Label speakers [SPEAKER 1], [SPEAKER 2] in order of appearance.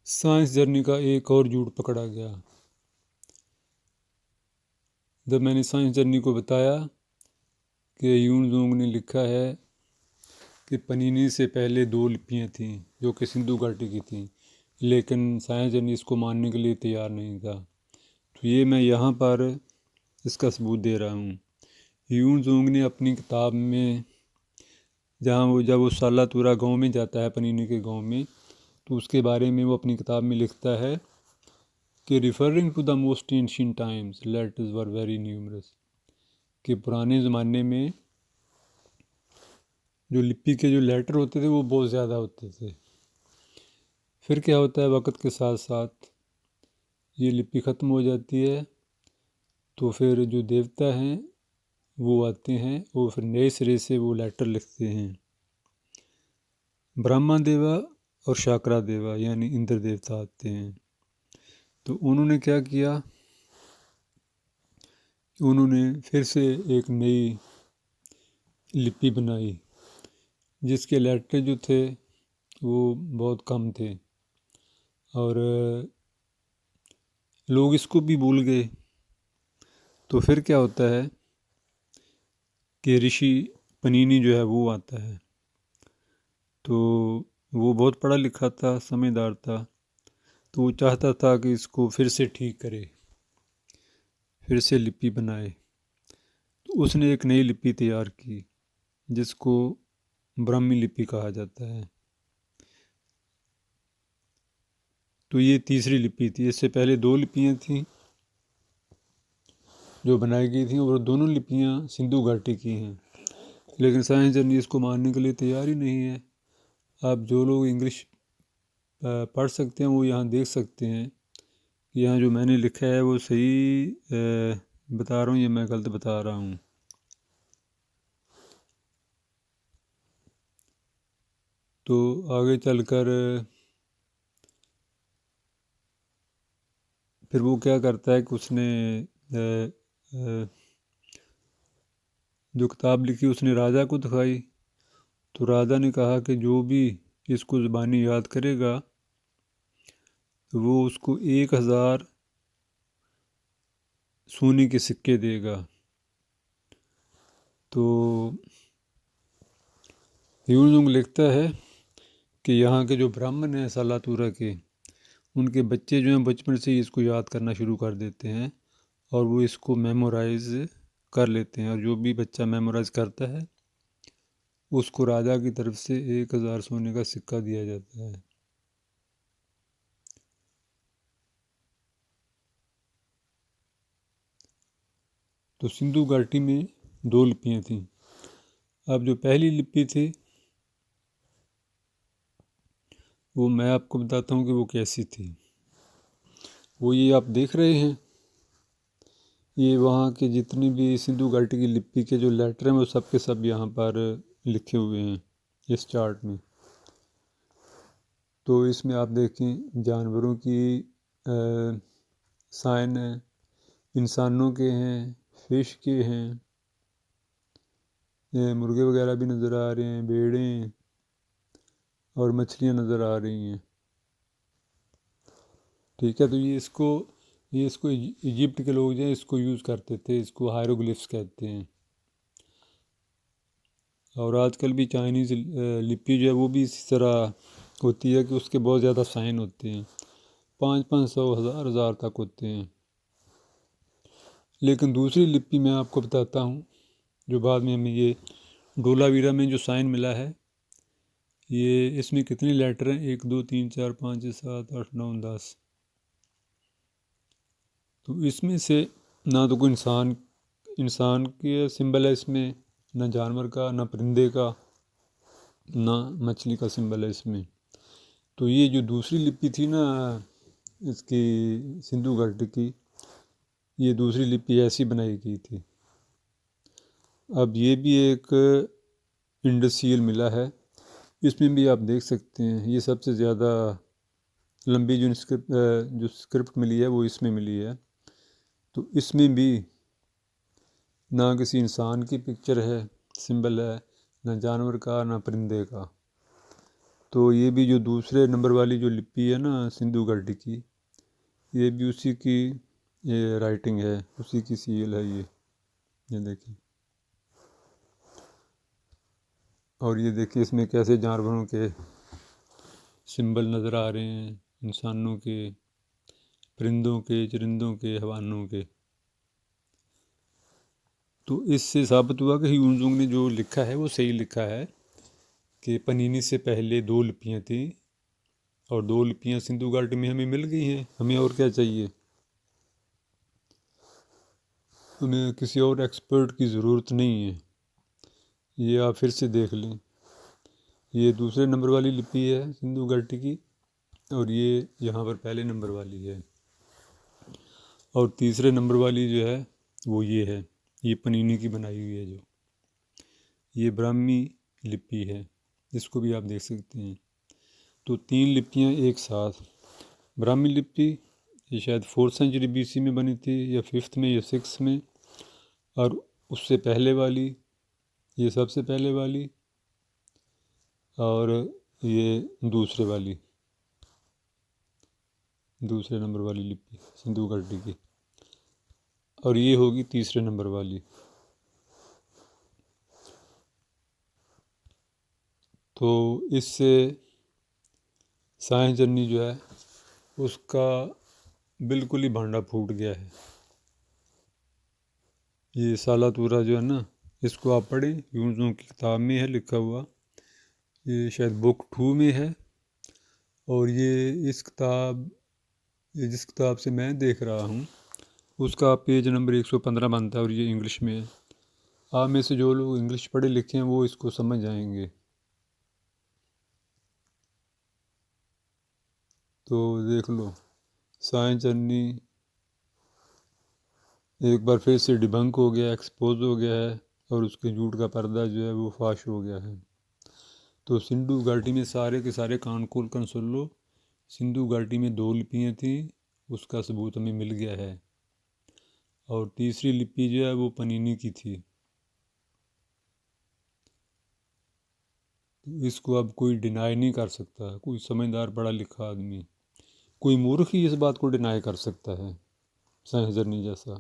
[SPEAKER 1] Science journey का एक और झूठ पकड़ा गया। जब मैंने साइंस जर्नी को बताया कि यून जोंग ने लिखा है कि पनीनी से पहले 2 लिपियाँ थीं जो कि सिंधु घाटी की थीं, लेकिन साइंस जर्नी इसको मानने के लिए तैयार नहीं था। तो ये मैं यहाँ पर इसका सबूत दे रहा हूँ। यून जोंग ने अपनी किताब में जब वो सालातूरा गांव में जाता है, पनीनी के गांव में, तो उसके बारे में वो अपनी किताब में लिखता है कि referring to the most ancient times letters were very numerous, कि पुराने ज़माने में जो लिपि के जो लेटर होते थे वो बहुत ज़्यादा होते थे। फिर क्या होता है, वक्त के साथ साथ ये लिपि ख़त्म हो जाती है, तो फिर जो देवता हैं वो आते हैं और फिर नए सिरे से वो लेटर लिखते हैं। ब्रह्मा देवा और शाकरा देवा यानी इंद्र देवता आते हैं। तो उन्होंने क्या किया, उन्होंने फिर से एक नई लिपि बनाई जिसके लेटर जो थे वो बहुत कम थे और लोग इसको भी भूल गए। तो फिर क्या होता है कि ऋषि पनीनी जो है वो आता है। तो वो बहुत पढ़ा लिखा था, समझदार था, तो वो चाहता था कि इसको फिर से ठीक करे, फिर से लिपि बनाए। तो उसने एक नई लिपि तैयार की जिसको ब्राह्मी लिपि कहा जाता है। तो ये तीसरी लिपि थी। इससे पहले 2 लिपियाँ थीं जो बनाई गई थी और दोनों लिपियाँ सिंधु घाटी की हैं, लेकिन साइंस जर्नी इसको मानने के लिए तैयार ही नहीं है। आप जो लोग इंग्लिश पढ़ सकते हैं वो यहाँ देख सकते हैं कि यहाँ जो मैंने लिखा है वो सही बता रहा हूँ या मैं गलत बता रहा हूँ। तो आगे चलकर फिर वो क्या करता है कि उसने जो किताब लिखी उसने राजा को दिखाई। तो राजा ने कहा कि जो भी इसको ज़बानी याद करेगा तो वो उसको 1000 सोने के सिक्के देगा। तो ह्यून लिखता है कि यहाँ के जो ब्राह्मण हैं सालातूरा के, उनके बच्चे जो हैं बचपन से ही इसको याद करना शुरू कर देते हैं और वो इसको मेमोराइज कर लेते हैं, और जो भी बच्चा मेमोराइज करता है उसको राजा की तरफ से 1000 सोने का सिक्का दिया जाता है। तो सिंधु घाटी में 2 लिपियाँ थीं। अब जो पहली लिपि थी वो मैं आपको बताता हूँ कि वो कैसी थी। वो ये आप देख रहे हैं, ये वहाँ के जितनी भी सिंधु घाटी की लिपि के जो लेटर हैं वो सब के सब यहाँ पर लिखे हुए हैं इस चार्ट में। तो इसमें आप देखें जानवरों की साइन है, इंसानों के हैं, फिश के हैं, मुर्गे वगैरह भी नज़र आ रहे हैं, भेड़ें और मछलियाँ नज़र आ रही हैं। ठीक है, तो ये इसको इजिप्ट के लोग जो हैं इसको यूज़ करते थे, इसको हायरोग्लिफ्स कहते हैं। और आजकल भी चाइनीज़ लिपि जो है वो भी इसी तरह होती है कि उसके बहुत ज़्यादा साइन होते हैं, 500 1000 तक होते हैं। लेकिन दूसरी लिपि मैं आपको बताता हूँ जो बाद में हमें ये डोलावीरा में जो साइन मिला है, ये इसमें कितने लेटर हैं, 1 2 3 4 5 6 7 8 9 10। तो इसमें से ना तो कोई इंसान के सिंबल है इसमें, ना जानवर का, ना परिंदे का, ना मछली का सिंबल है इसमें। तो ये जो दूसरी लिपि थी ना इसकी सिंधु घाटी की, ये दूसरी लिपि ऐसी बनाई गई थी। अब ये भी एक इंडसियल मिला है, इसमें भी आप देख सकते हैं ये सबसे ज़्यादा लंबी जो स्क्रिप्ट मिली है वो इसमें मिली है। तो इसमें भी ना किसी इंसान की पिक्चर है, सिंबल है, ना जानवर का, ना परिंदे का। तो ये भी जो दूसरे नंबर वाली जो लिपि है ना सिंधु घाटी की, ये भी उसी की ये राइटिंग है, उसी की सील है ये देखिए। और ये देखिए इसमें कैसे जानवरों के सिंबल नज़र आ रहे हैं, इंसानों के, परिंदों के, चरिंदों के, हैवानों के। तो इससे साबित हुआ कि ह्यून ने जो लिखा है वो सही लिखा है कि पनीनी से पहले 2 लिपियाँ थी और 2 लिपियाँ सिंधु घाटी में हमें मिल गई हैं। हमें और क्या चाहिए, हमें किसी और एक्सपर्ट की ज़रूरत नहीं है। ये आप फिर से देख लें, ये दूसरे नंबर वाली लिपि है सिंधु घाटी की और ये यहाँ पर पहले नंबर वाली है। और तीसरे नंबर वाली जो है वो ये है, ये पनीनी की बनाई हुई है, जो ये ब्राह्मी लिपि है, इसको भी आप देख सकते हैं। तो 3 लिपियाँ एक साथ। ब्राह्मी लिपि ये शायद 4th सेंचुरी BC में बनी थी, या 5th में या 6th में। और उससे पहले वाली, ये सबसे पहले वाली, और ये दूसरे नंबर वाली लिपि सिंधु घाटी की, और ये होगी तीसरे नंबर वाली। तो इससे साइंस जर्नी जो है उसका बिल्कुल ही भांडा फूट गया है। ये सालातूरा जो है ना, इसको आप पढ़ें, ह्यून की किताब में है लिखा हुआ, ये शायद बुक 2 में है। और ये जिस किताब से मैं देख रहा हूँ उसका पेज नंबर 115 बनता है और ये इंग्लिश में है। आप में से जो लोग इंग्लिश पढ़े लिखे हैं वो इसको समझ जाएंगे। तो देख लो, साइंस जर्नी एक बार फिर से डिबंक हो गया, एक्सपोज हो गया है, और उसके झूठ का पर्दा जो है वो फाश हो गया है। तो सिंधु घाटी में सारे के सारे कान खोल कर सुन लो, सिंधु घाटी में 2 लिपियाँ थी, उसका सबूत हमें मिल गया है। और तीसरी लिपि जो है वो पनीनी की थी। तो इसको अब कोई डिनाई नहीं कर सकता, कोई समझदार पढ़ा लिखा आदमी, कोई मूर्ख ही इस बात को डिनाई कर सकता है, साइंस जर्नी जैसा।